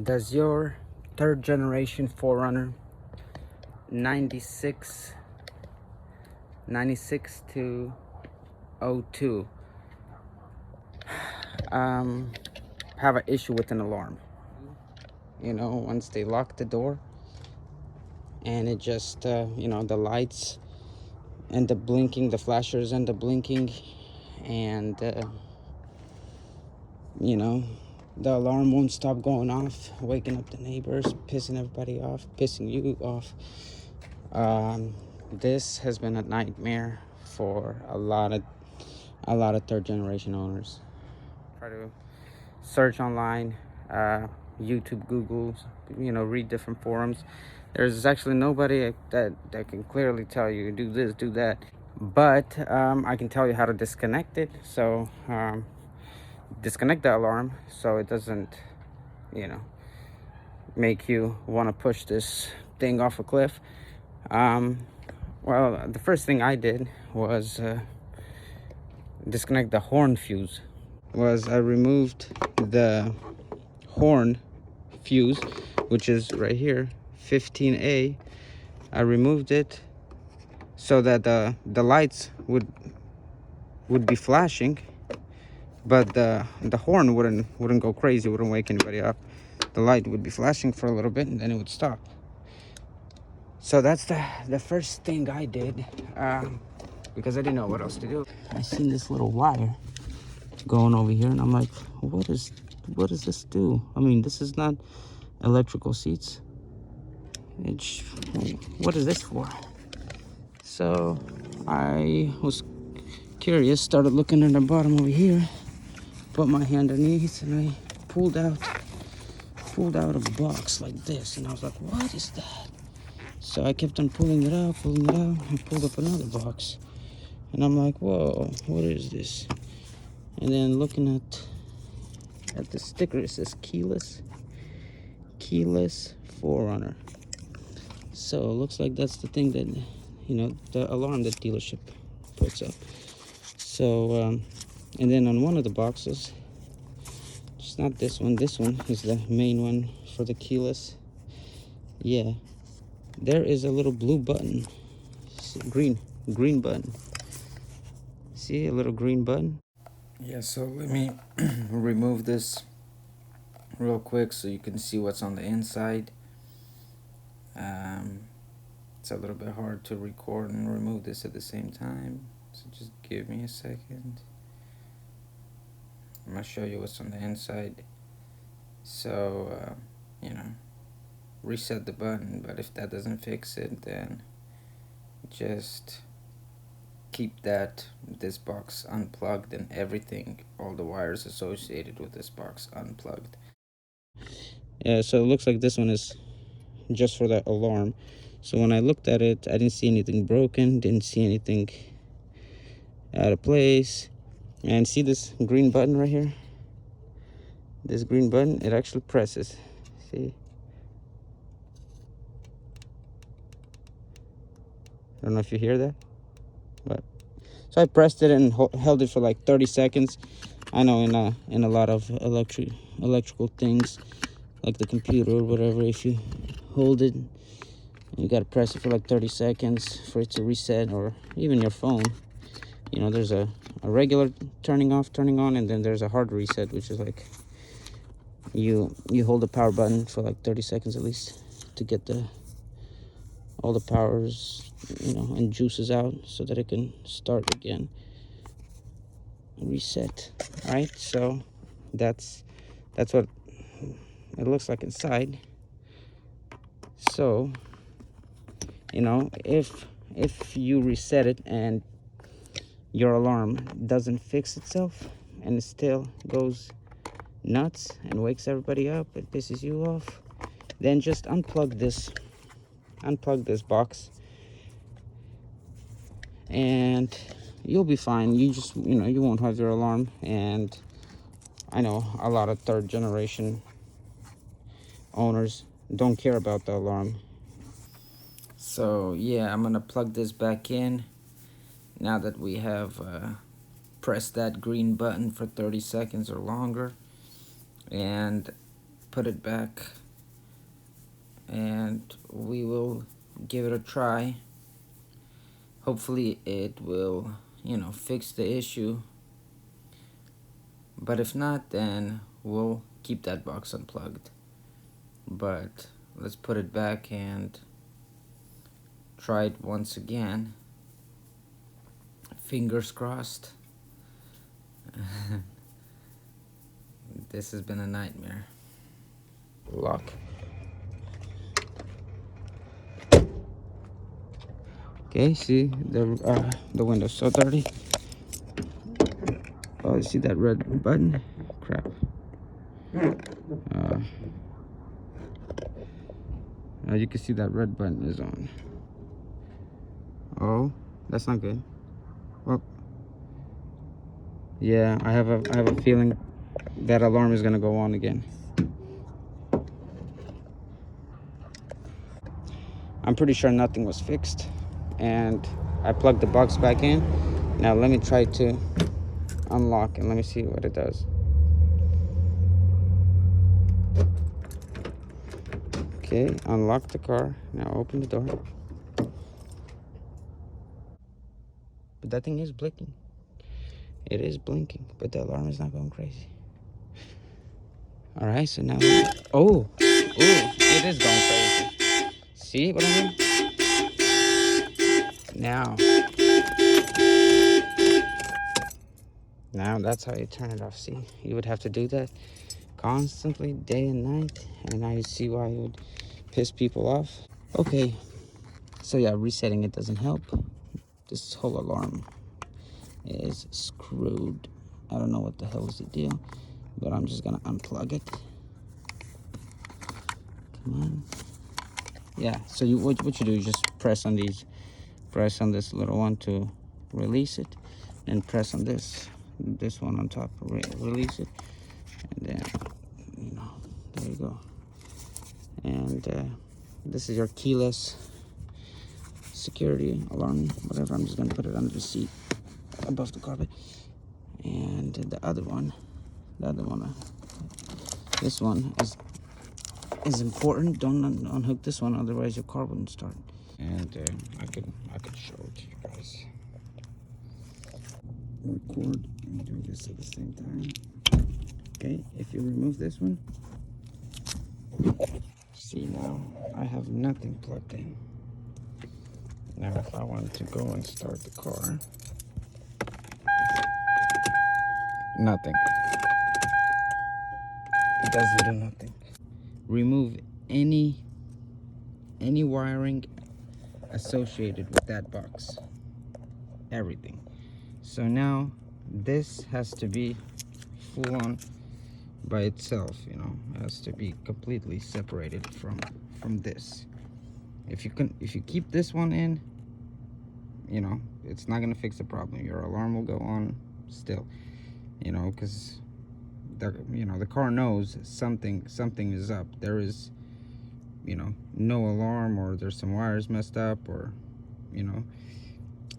Does your third generation 4Runner 96 to 02 have an issue with an alarm? You know, once they lock the door and it just, the lights end up blinking, the flashers end up blinking, and, the alarm won't stop going off, waking up the neighbors, pissing everybody off, pissing you off. This has been a nightmare for a lot of third generation owners. Try to search online, YouTube, Google, read different forums. There's actually nobody that can clearly tell you do this, do that. But I can tell you how to disconnect it. So disconnect the alarm so it doesn't, make you want to push this thing off a cliff. Well, the first thing I did was disconnect the horn fuse. I removed the horn fuse, which is right here, 15A. I removed it so that the lights would be flashing, but the horn wouldn't go crazy, wouldn't wake anybody up. The light would be flashing for a little bit and then it would stop. So that's the first thing I did, because I didn't know what else to do. I seen this little wire going over here and I'm like, what does this do? I mean, this is not electrical seats. What is this for? So I was curious, started looking at the bottom over here, put my hand underneath, and I pulled out a box like this, and I was like, what is that? So I kept on pulling it out, and pulled up another box, and I'm like, whoa, what is this? And then looking at the sticker, it says keyless 4Runner. So it looks like that's the thing that, the alarm that dealership puts up. So, and then on one of the boxes, it's not this one is the main one for the keyless. Yeah, there is a little blue button, green button. See, a little green button? Yeah, so let me remove this real quick so you can see what's on the inside. It's a little bit hard to record and remove this at the same time, so just give me a second. I'm gonna show you what's on the inside. So, reset the button, but if that doesn't fix it, then just keep this box unplugged and everything, all the wires associated with this box unplugged. Yeah, so it looks like this one is just for that alarm. So when I looked at it, I didn't see anything broken, didn't see anything out of place. And see this green button right here? This green button, it actually presses. See? I don't know if you hear that, but so I pressed it and held it for like 30 seconds. I know in a lot of electrical things, like the computer or whatever, if you hold it, you gotta press it for like 30 seconds for it to reset, or even your phone. There's a regular turning off, turning on, and then there's a hard reset, which is like you hold the power button for like 30 seconds at least to get all the powers, and juices out so that it can start again. Reset. All right, so that's what it looks like inside. So, if you reset it and your alarm doesn't fix itself and it still goes nuts and wakes everybody up, it pisses you off, then just unplug this box and you'll be fine. You just, you won't have your alarm. And I know a lot of third generation owners don't care about the alarm. So yeah, I'm gonna plug this back in now that we have pressed that green button for 30 seconds or longer, and put it back and we will give it a try. Hopefully it will, you know, fix the issue. But if not, then we'll keep that box unplugged. But let's put it back and try it once again. Fingers crossed. This has been a nightmare. Lock. Okay, see the window's so dirty. Oh, you see that red button? Crap. You can see that red button is on. Oh, that's not good. Well, yeah, I have a feeling that alarm is gonna go on again. I'm pretty sure nothing was fixed, and I plugged the box back in. Now let me try to unlock and let me see what it does. Okay, unlock the car. Now open the door. But that thing is blinking. It is blinking, but the alarm is not going crazy. All right, so now, oh, it is going crazy. See what I mean? Now that's how you turn it off. See, you would have to do that constantly, day and night, and now you see why it would piss people off. Okay, so yeah, resetting it doesn't help. This whole alarm is screwed. I don't know what the hell is the deal, but I'm just gonna unplug it. Come on. Yeah, so what you do is just press on this little one to release it, and press on this one on top, release it, and then, you know, there you go. And this is your keyless security alarm, whatever. I'm just gonna put it under the seat above the carpet. And the other one, this one is important. Don't unhook this one, otherwise your car wouldn't start. And I could show it to you guys. Record and do this at the same time. Okay, if you remove this one, see, now I have nothing plugged in. Now if I want to go and start the car, nothing. It doesn't do nothing. Remove any wiring associated with that box. Everything. So now this has to be full on by itself, you know. It has to be completely separated from this. If you keep this one in, you know, it's not gonna fix the problem. Your alarm will go on still, you know, because the car knows something is up. There is, you know, no alarm, or there's some wires messed up, or, you know,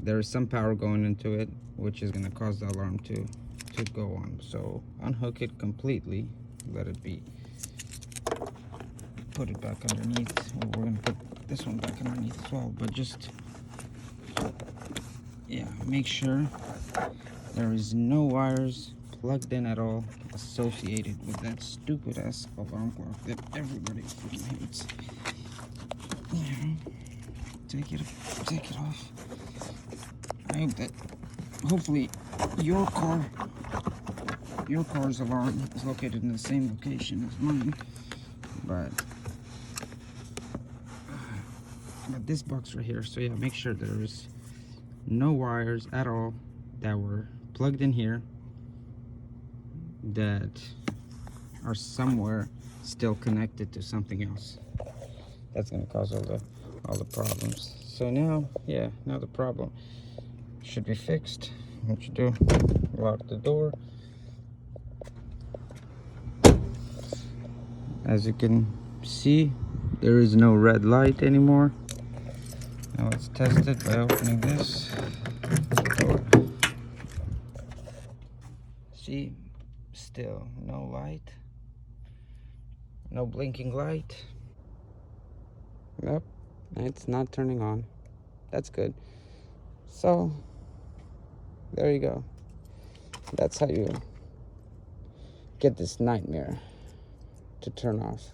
there is some power going into it, which is going to cause the alarm to go on. So unhook it completely, let it be, put it back underneath. Well, we're going to put this one back underneath as well, but just, yeah, make sure there is no wires plugged in at all associated with that stupid ass alarm clock that everybody freaking hates. Yeah. Take it off. I hope that, hopefully, your car's alarm is located in the same location as mine, but this box right here. So yeah, make sure there is no wires at all that were plugged in here that are somewhere still connected to something else. That's gonna cause all the problems. So now, yeah, now the problem should be fixed. What you do, lock the door. As you can see, there is no red light anymore. Now let's test it by opening this door. See, still no light. No blinking light. Yep, it's not turning on. That's good. So there you go. That's how you get this nightmare to turn off.